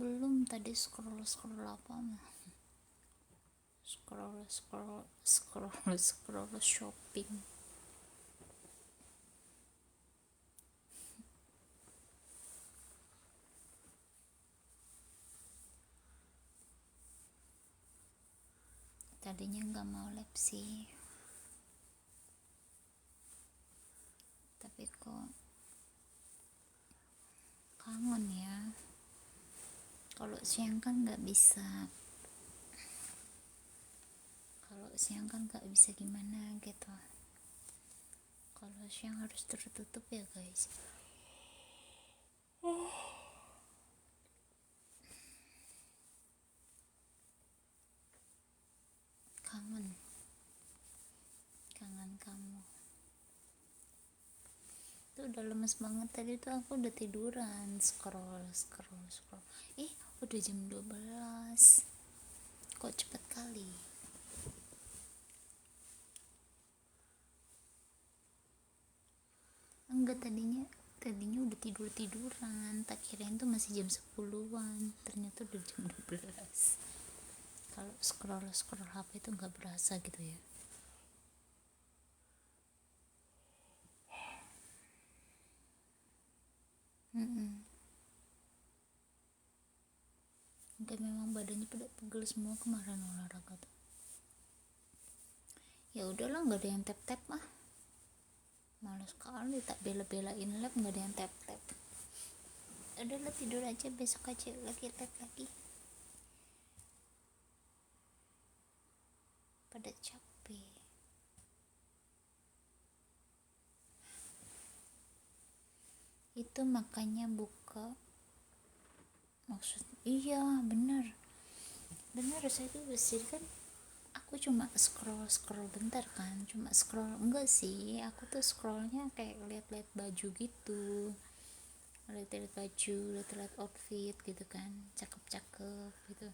Belum, tadi scroll apa mah, scroll shopping. Tadinya nggak mau lab sih, tapi kok kangen ya. Kalau siang kan nggak bisa, gimana gitu. Kalau siang harus tertutup ya guys. Kangen kamu. Itu udah lemes banget tadi tuh, aku udah tiduran, scroll. Udah jam 12. Kok cepet kali. Enggak, tadinya udah tiduran, tak kirain tuh masih jam 10-an, ternyata udah jam 12. Kalau scroll HP itu nggak berasa gitu ya. Enggak, memang badannya pada pegel semua kemarin olahraga tuh. Ya udahlah, nggak ada yang tap mah, malas sekali tak bela-belain lab, nggak ada yang tap. Udahlah, tidur aja, besok aja lagi lab lagi, pada capek. Itu makanya buka, iya bener saya tuh bersih kan. Aku cuma scroll bentar kan, enggak sih, aku tuh scrollnya kayak lihat-lihat baju gitu, lihat-lihat baju, lihat-lihat outfit gitu kan, cakep-cakep gitu.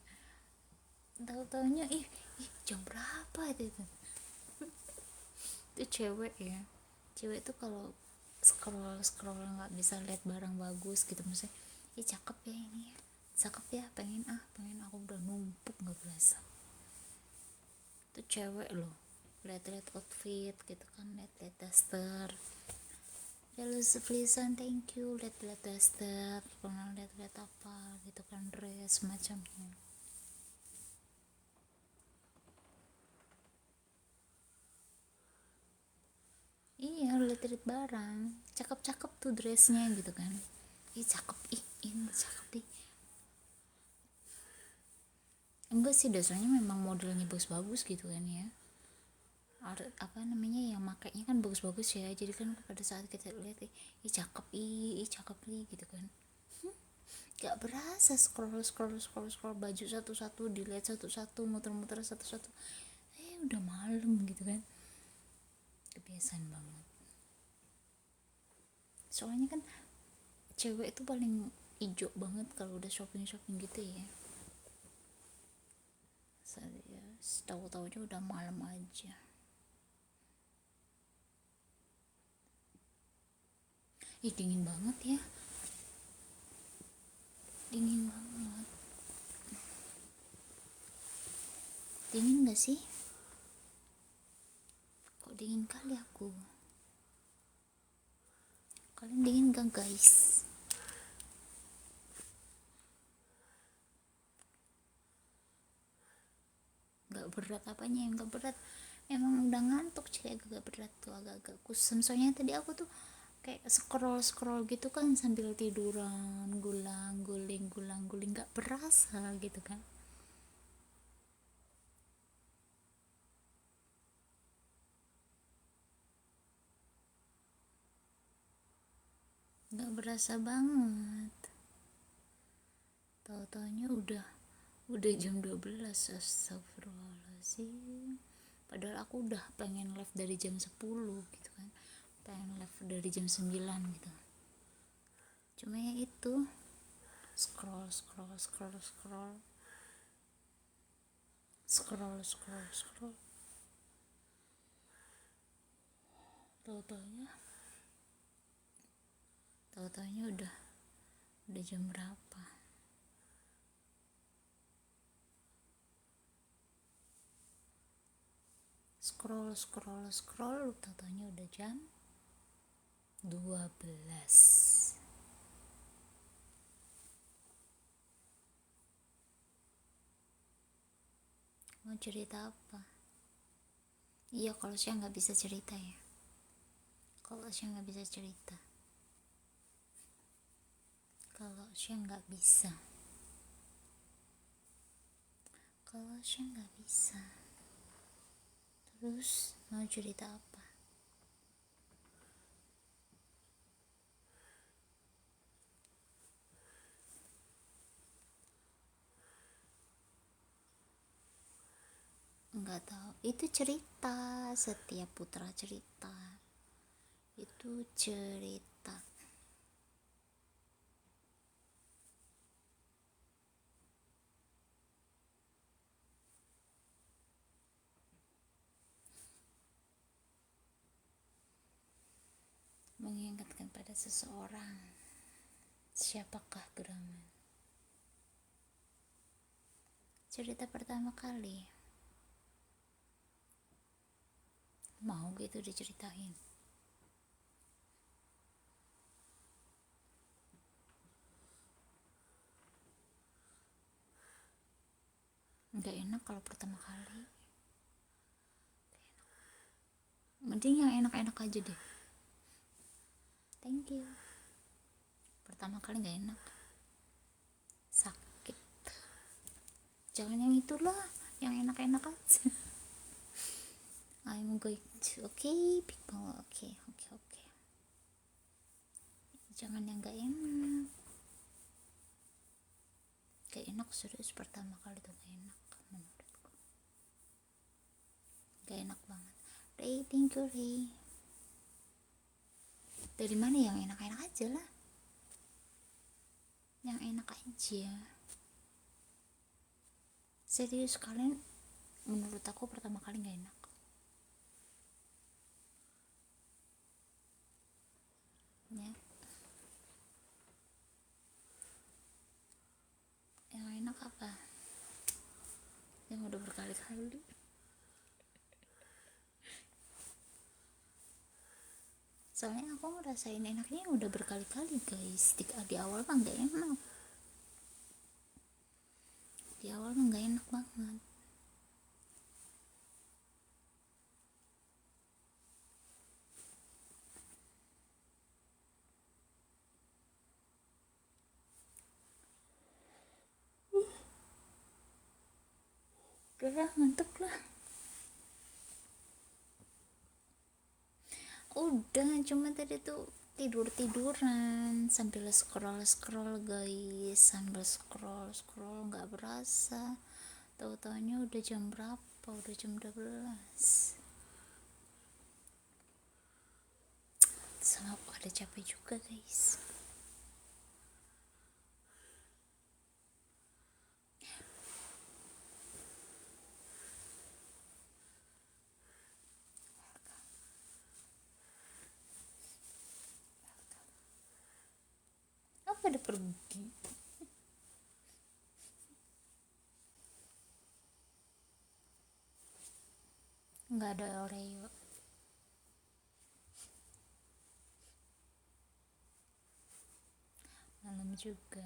Tahu-taunya jam berapa itu cewek ya, cewek tuh kalau scroll nggak bisa lihat barang bagus gitu, maksudnya cakep ya ini ya, cakep ya, pengen aku udah numpuk nggak berasa. Itu cewek loh, lihat-lihat outfit gitu kan, lihat-lihat daster, jelas flisan, thank you, lihat-lihat daster, pernah lihat-lihat apa gitu kan, dress macamnya. Iya, lihat-lihat barang, cakep-cakep tuh dressnya gitu kan, cakep, ini cakep enggak sih, dasarnya memang modelnya bagus-bagus gitu kan ya, apa namanya, yang makainya kan bagus-bagus ya, jadi kan pada saat kita lihat cakep, cakep gitu kan. Gak berasa scroll baju satu-satu, dilihat satu-satu, muter-muter satu-satu, udah malam gitu kan, kebiasaan banget. Soalnya kan cewek itu paling ijo banget kalau udah shopping gitu ya. Saya tahu-tahunya udah malam aja. Dingin banget ya, dingin banget. Dingin gak sih? Kok dingin kali aku? Kalian dingin gak guys? Gak berat apanya yang gak berat? Emang udah ngantuk sih, agak berat tuh, agak-agak kusem. Soalnya tadi aku tuh kayak scroll gitu kan sambil tiduran, guling gak berasa gitu kan. Gak berasa banget. Tahu-taunya udah jam 12. Astagfirullahaladzim. Padahal aku udah pengen live dari jam 10 gitu kan, pengen live dari jam 9 gitu. Cuma ya itu, scroll tahu-taunya udah jam berapa. scroll tatanya udah jam 12. Mau cerita apa? Iya, kalau siang nggak bisa cerita ya. Kalau siang nggak bisa cerita. Kalau siang nggak bisa. Kalau siang nggak bisa. Terus mau cerita apa? Nggak tahu. Itu cerita. Setiap putra cerita. Itu cerita. Mengingatkan pada seseorang. Siapakah gerangan? Cerita pertama kali. Mau gitu diceritain? Nggak enak kalau pertama kali. Mending yang enak-enak aja deh. Thank you. Pertama kali nggak enak. Sakit. Jangan yang itulah, yang enak-enak aja. I'm going to, okay people, okay. Jangan yang nggak enak. Gak enak serius, pertama kali tuh gak enak menurutku. Gak enak banget. Ray, thank you Ray. Dari mana yang enak-enak aja lah. Yang enak aja. Serius, kalian, menurut aku pertama kali gak enak. Ya. Yang enak apa? Yang udah berkali-kali. Soalnya aku ngerasain enaknya udah berkali-kali guys. Di awal mah gak enak. Di awal mah gak enak banget. Udah ngantuk lah. Udah, cuma tadi tuh tiduran sambil scroll guys, sambil scroll nggak berasa, tahu-taunya udah jam berapa, udah jam 12. Sama aku ada capek juga guys. Apa ada pergi? Nggak ada Oreo. Malam juga.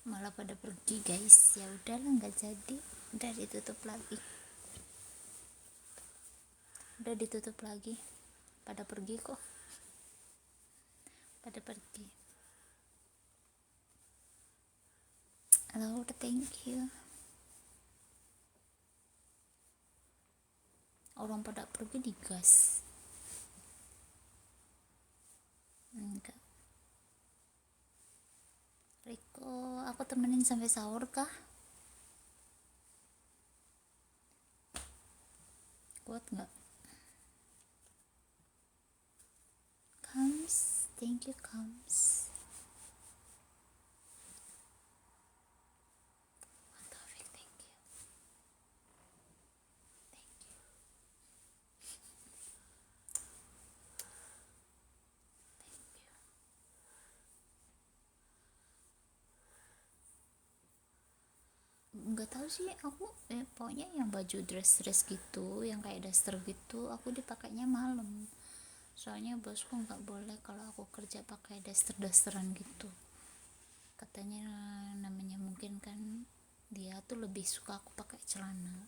Malah pada pergi guys. Ya udahlah, nggak jadi, udah ditutup lagi, pada pergi kok, pada pergi. Halo, thank you. Orang pada pergi digas. Enggak. Riko, aku temenin sampai sahur kah? Kuat nggak? Comes, thank you comes. Taufik, thank you. nggak tahu sih aku pokoknya yang baju dress gitu yang kayak daster gitu aku dipakainya malam, soalnya bosku nggak boleh kalau aku kerja pakai dasteran gitu, katanya namanya mungkin kan dia tuh lebih suka aku pakai celana,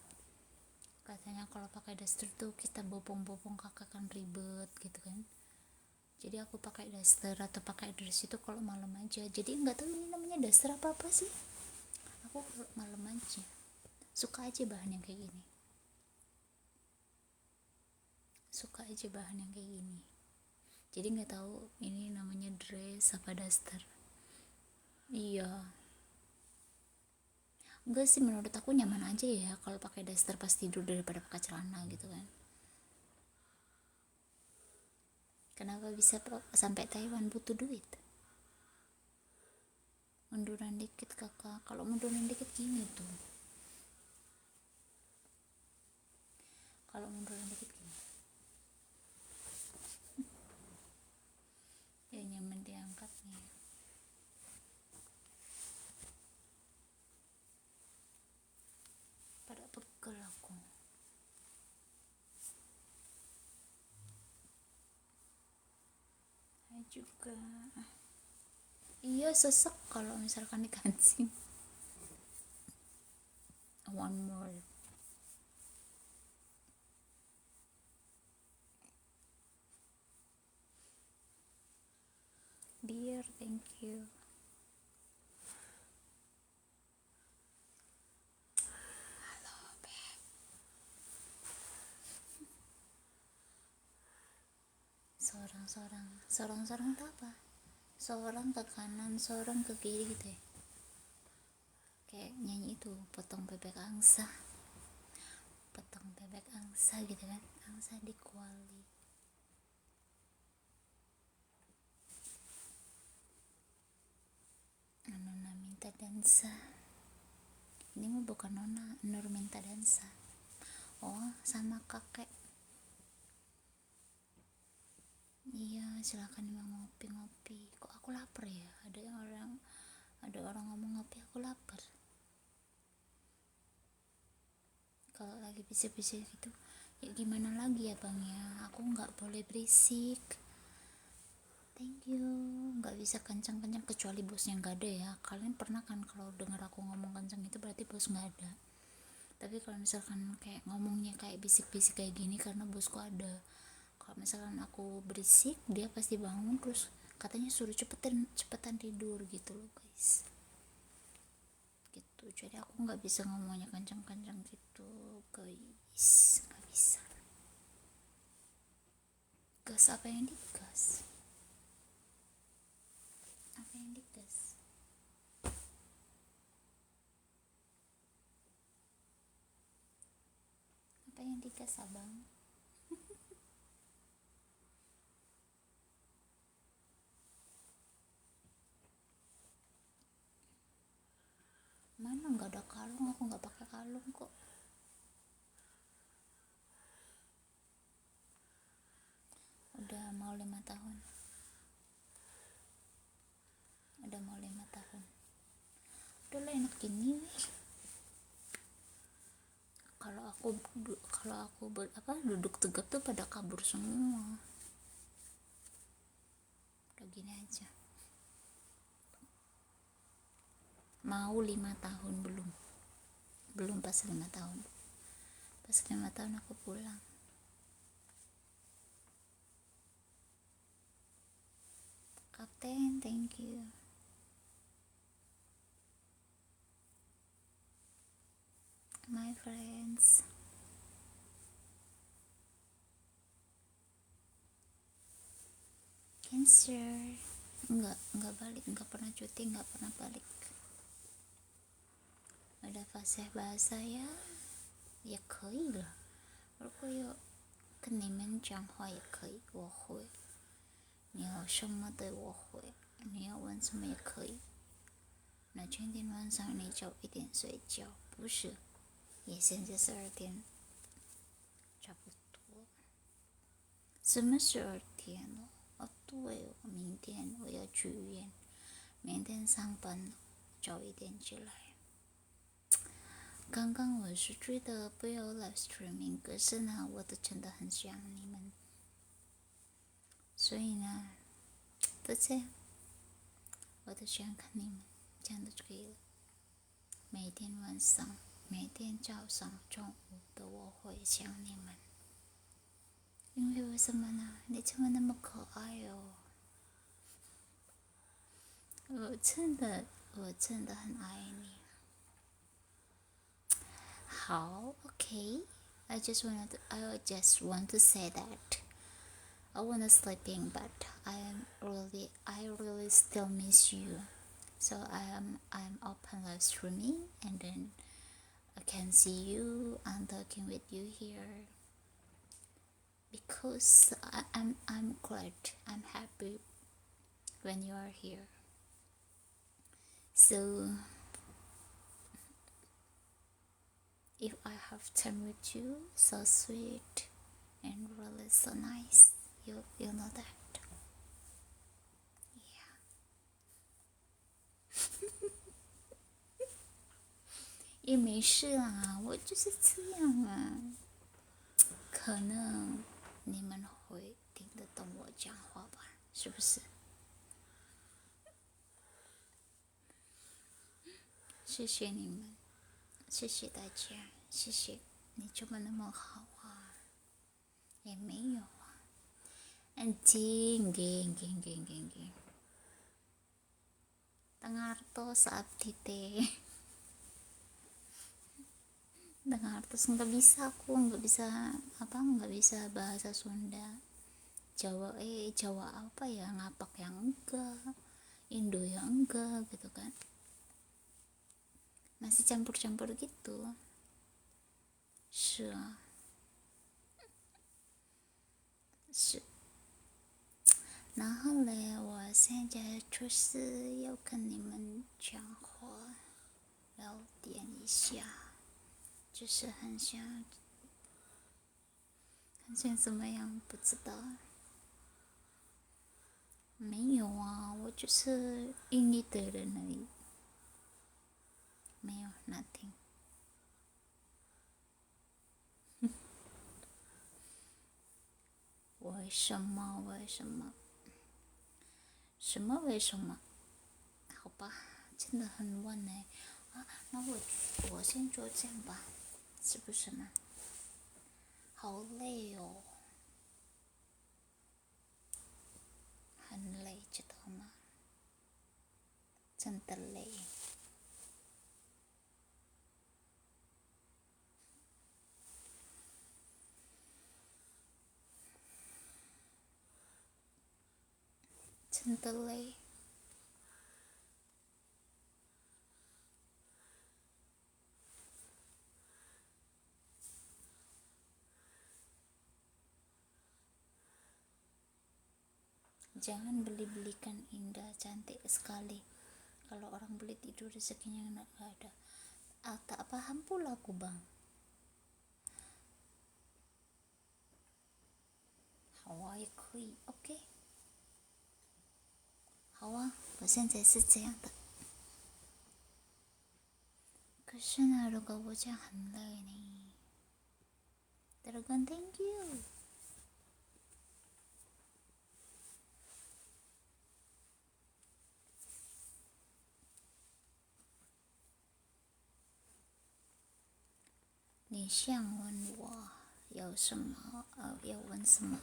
katanya kalau pakai daster tuh kita bopong-bopong kakak kan ribet gitu kan, jadi aku pakai daster atau pakai dress itu kalau malam aja, jadi nggak tahu ini namanya daster apa sih, aku malam aja suka aja bahan yang kayak gini, suka aja bahan yang kayak gini, jadi nggak tahu ini namanya dress apa daster. Iya, enggak sih, menurut aku nyaman aja ya kalau pakai daster pas tidur daripada pakai celana gitu kan. Kenapa bisa sampai Taiwan? Butuh duit. Munduran dikit kakak, kalau munduran dikit gini tuh, kalau munduran dikit gini ya nyaman diangkatnya. Pada pegel aku. Saya juga. Iya sesek kalau misalkan dikancing. One more. Beer, thank you. Halo, Beb. Sorang itu apa? Sorang ke kanan, sorang ke kiri gitu ya. Kayak nyanyi itu, potong bebek angsa. Potong bebek angsa gitu kan. Angsa di kuali. Nona minta dansa. Ini mah bukan Nona, Nur minta dansa. Oh, sama kakek. Iya, silakan mau ngopi-ngopi. Kok aku lapar ya? Ada orang ngomong ngopi, aku lapar. Kalau lagi bisik-bisik gitu, ya gimana lagi ya bang ya? Aku nggak boleh berisik. Thank you. Nggak bisa kencang-kencang kecuali bosnya nggak ada ya. Kalian pernah kan kalau dengar aku ngomong kencang itu berarti bos nggak ada. Tapi kalau misalkan kayak ngomongnya kayak bisik-bisik kayak gini karena bosku ada. Kalau misalkan aku berisik dia pasti bangun terus katanya suruh cepetan tidur gitu loh guys, gitu. Jadi aku nggak bisa ngomongnya kencang-kencang gitu guys, nggak bisa. Gas apa yang digas, apa yang digas, apa yang digas abang? Mana nggak ada kalung, aku nggak pakai kalung kok. Udah mau 5 tahun, udah mau 5 tahun. Udah lah enak gini. Kalau aku duduk tegap tuh pada kabur semua. Udah gini aja. Mau 5 tahun belum pas 5 tahun. Pas 5 tahun aku pulang. Kapten, thank you. My friends. Cancer. Enggak balik, enggak pernah cuti, enggak pernah balik. Ada fasih bahasa ya. Ya 可以了。如果有跟你们讲话也可以，我会。你有什么的我会，你要问什么也可以。那今天晚上你早一点睡觉，不是？也现在12点，差不多。什么12点了？哦，对哦，明天我要去医院，明天上班，早一点起来。刚刚我是觉得不要 live streaming，可是呢，我都真的很想你们，所以呢，就这样，我都想看你们，这样就可以了。每天晚上、每天早上、中午的我会想你们，因为为什么呢？你怎么那么可爱哦？我真的很爱你。好 ，OK。I just want to say that I wanna sleeping, but I really still miss you. So I'm open live streaming, and then I can see you and talking with you here because I'm glad, I'm happy when you are here. So if I have time with you, so sweet and really so nice. You know that. Yeah. 也没事啦，我就是这样啊。可能你们会听得懂我讲话吧？是不是？谢谢你们，谢谢大家，谢谢你这么那么好啊。也没有啊，anjing geng tengartos abdi teh tengartos nggak bisa aku nggak bisa bahasa Sunda. Jawa apa ya, ngapak yang enggak, Indo yang enggak gitu kan, masih campur-campur gitu. 是啊，是。然后嘞，我现在就是要跟你们讲话，聊天一下，就是很想怎么样，不知道。没有啊，我就是硬一的人而已，没有 nothing。为什么？为什么？好吧，真的很晚呢。啊，那我先做这样吧，是不是呢？好累哦，很累，知道吗？真的累。真的累。Jangan beli-belikan indah cantik sekali. Kalau orang beli tidur rezekinya nggak ada. Tak paham pula aku bang. 好啊，也可以 ，OK。好啊，我现在是这样的。可是呢，如果我这样很累呢，Dragon thank you。你想问我有什么？要问什么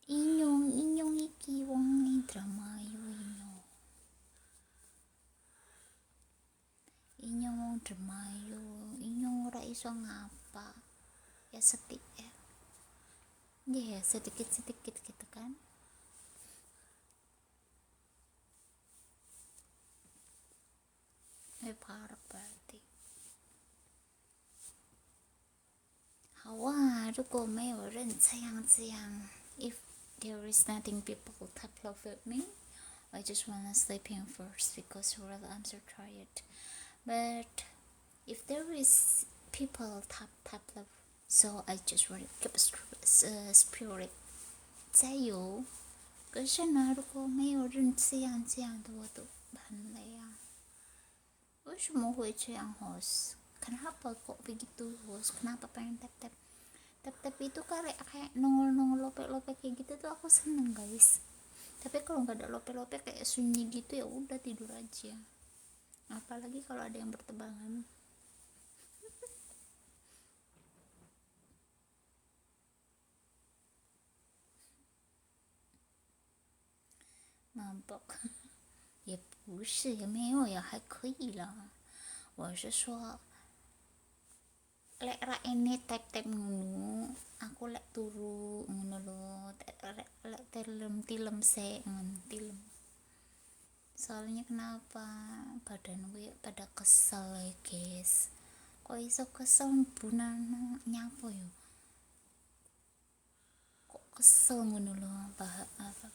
？Inyong iki wong ni drama yo inyong wong drama yo inyong ora iso ngapa ya sedikit ya sedikit gitu kan. Parah berarti. 好啊，如果没有人这样，if there is nothing people tap love with me, I just wanna sleep in first because really I'm so tired. But if there is people tap love, so I just wanna keep spirit 加油。可是呢，如果没有人这样的，我都很累啊。Semua itu yang host. Kenapa kok begitu host? Kenapa pengen tap tap itu kayak nongol lope kayak gitu tuh aku seneng guys. Tapi kalau nggak ada lope kayak sunyi gitu, ya udah tidur aja. Apalagi kalau ada yang bertebangan. Mampok. 也不是，也没有呀，还可以啦。我是说 lek ra ini tap ngono aku lek turu ngono lo, lek tilem se ngono tilem. Soalnya kenapa badanku ya pada kesel ya guys, kok iso kesel bunana nyapa yo, kok kesel ngono lo, apa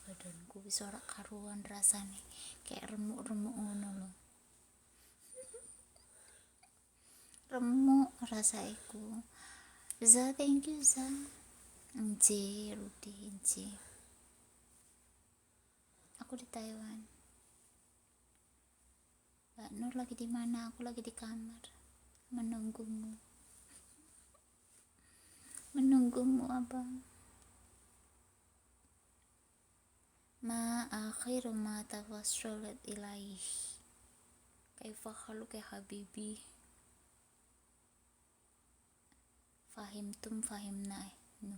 badanku wis ora karuan rasane kayak remuk-remuk ngono lo, remuk rasaiku. Za, thank you Za. Enci Rudi Enci, aku di Taiwan. Mbak Nur lagi di mana? Aku lagi di kamar menunggumu. Menunggumu apa? Ma akhiru ma tawassalat ilaih. Kaifa khaluqa habibi. Fahimtum fahimna. No.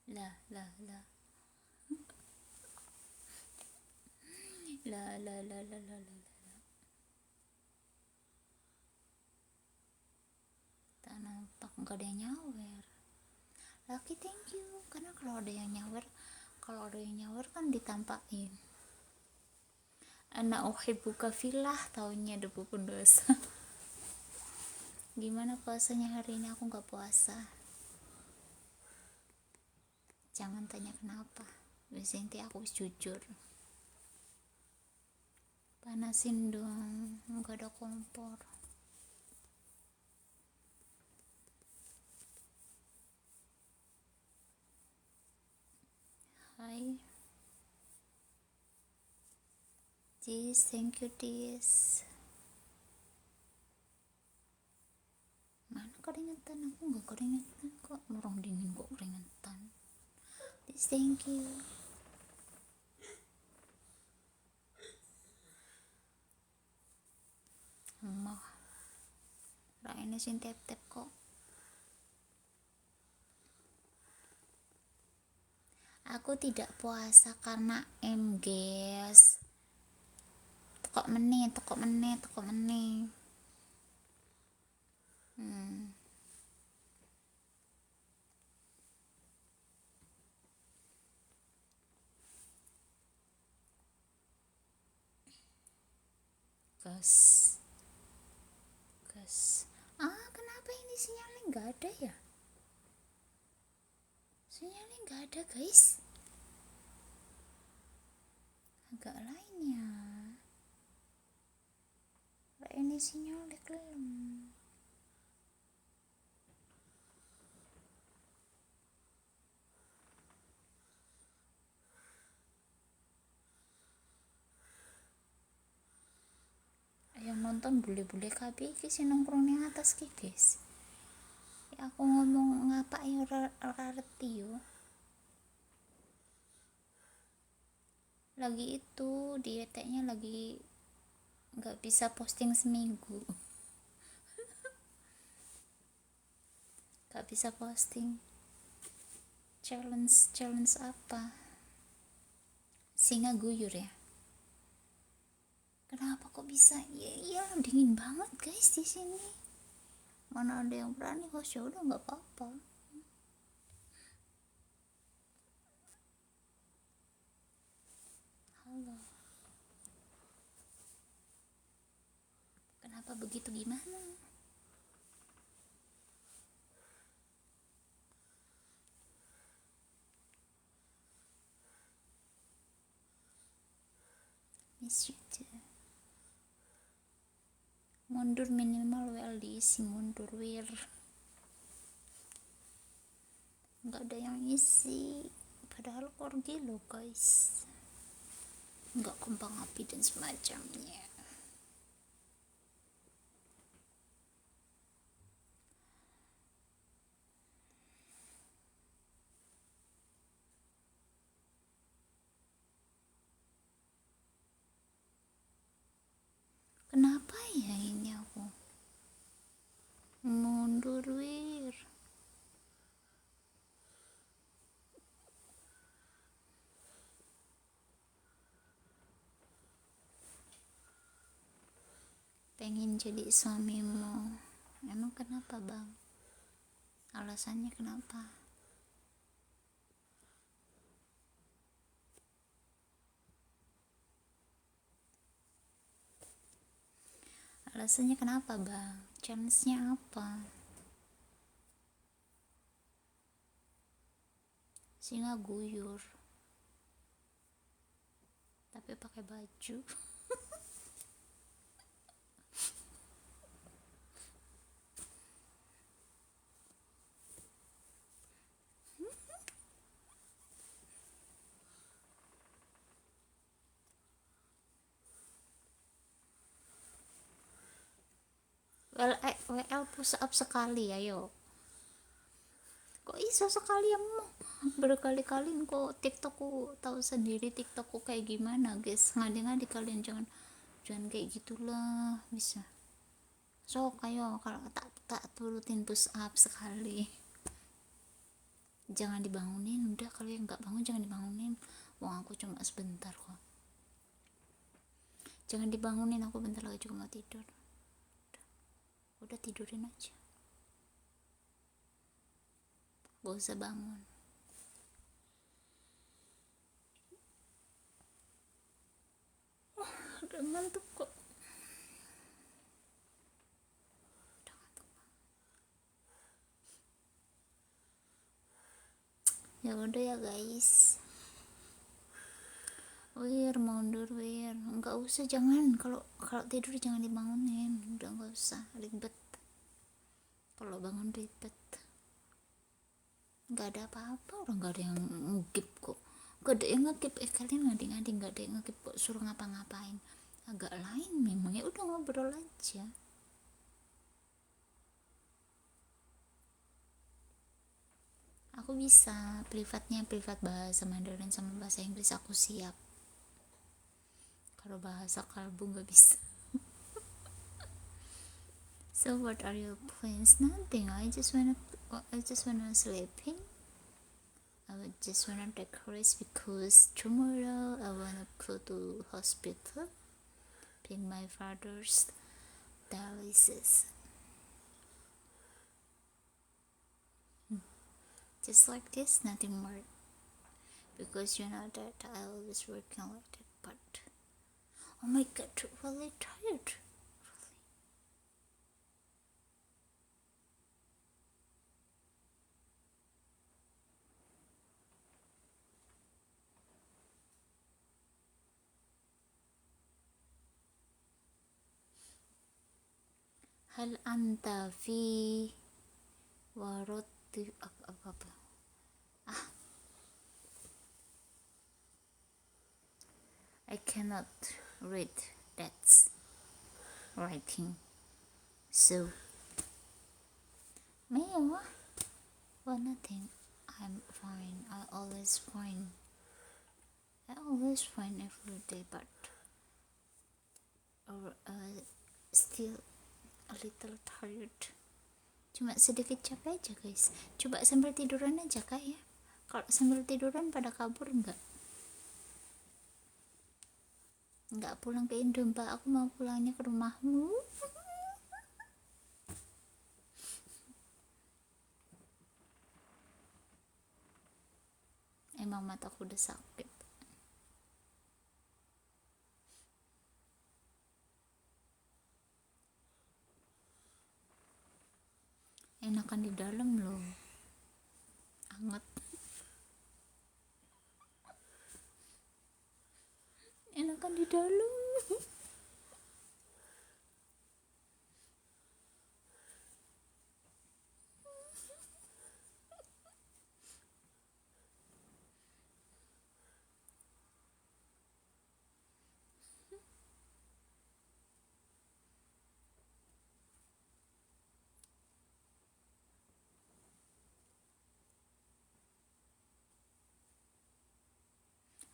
La la la. La la la la la la. Tak nampak, nggak ada yang nyawer. Laki thank you, karena kalau ada yang nyawer kan ditampakin. Ana uhibbuka fillah, tahunnya debu pendosa. Gimana puasanya hari ini? Aku nggak puasa. Jangan tanya kenapa, nanti aku jujur. Panasin dong, nggak ada kompor. Hai Tis, thank you Tis. Mana keringetan? Aku nggak keringetan kok, orang dingin kok keringetan. Tis, thank you. Emah Raine sin tep-tep kok. Aku tidak puasa karena guys. Tekok meneh. Gas. Kenapa ini sinyalnya nggak ada ya? Sinyalnya nggak ada guys. Agak lainnya. Ini sinyalnya kelem. Yang nonton bule-bule kabeh iki sing nongkrong ning atas ki guys. Ya aku ngomong ngapa ya ora ngerti yo. Lagi itu dieteknya lagi nggak bisa posting seminggu. Nggak bisa posting. Challenge apa? Singa guyur ya. Kenapa kok bisa? Iya dingin banget guys di sini. Mana ada yang berani host, ya udah nggak apa-apa. Halo. Kenapa begitu gimana? Miss you too. Mundur minimal WL diisi, mundur wir. Nggak ada yang isi. Padahal korgi lo guys. Nggak kembang api dan semacamnya. pengen jadi suamimu. Emang kenapa bang? Alasannya kenapa? Alasannya kenapa bang? Chance-nya apa? Singa guyur tapi pakai baju. WL push up sekali, ayo. Kok iso sekali ya mau berkali-kali kok. TikTokku tahu sendiri, TikTokku kayak gimana guys. Ngadi-ngadi kalian jangan kayak gitulah, bisa. So ayo, kalau tak turutin push up sekali. Jangan dibangunin, udah. Kalau yang nggak bangun jangan dibangunin. Wong aku cuma sebentar kok. Jangan dibangunin, aku bentar lagi juga mau tidur. Udah tidurin aja, gak usah bangun. Udah ngantuk kok. Ya udah ya guys. Mundur nggak usah, jangan. Kalau tidur jangan dibangunin, udah nggak usah ribet. Kalau bangun ribet, nggak ada apa-apa. Orang nggak ada yang ngegip kok, nggak ada yang ngegip. Kalian ngadi-ngadi, nggak ada yang ngegip kok, suruh ngapa-ngapain agak lain. Memangnya udah ngobrol aja. Aku bisa privat bahasa Mandarin sama bahasa Inggris, aku siap. Kalau bahasa kalbu nggak bisa. So what are your plans? Nothing. I just wanna sleeping. I just wanna take rest because tomorrow I wanna go to hospital, pick my father's dialysis. Just like this, nothing more. Because you know that I always working like that, but oh my god, really tired. Hal anta fi waroti apa I cannot read that writing. So well, nothing. I'm fine. I always fine every day, but still a little tired. Cuma sedikit capek aja guys. Coba sambil tiduran aja kak ya. Kalau sambil tiduran pada kabur nggak pulang ke Indo, Mbak. Aku mau pulangnya ke rumahmu. Emang mataku udah sakit. Enakan di dalam loh, anget. Enakan di dalam.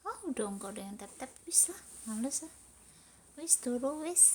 Oh udah, enggak ada yang tap-tap, wis lah, males lah. Wis turu wis.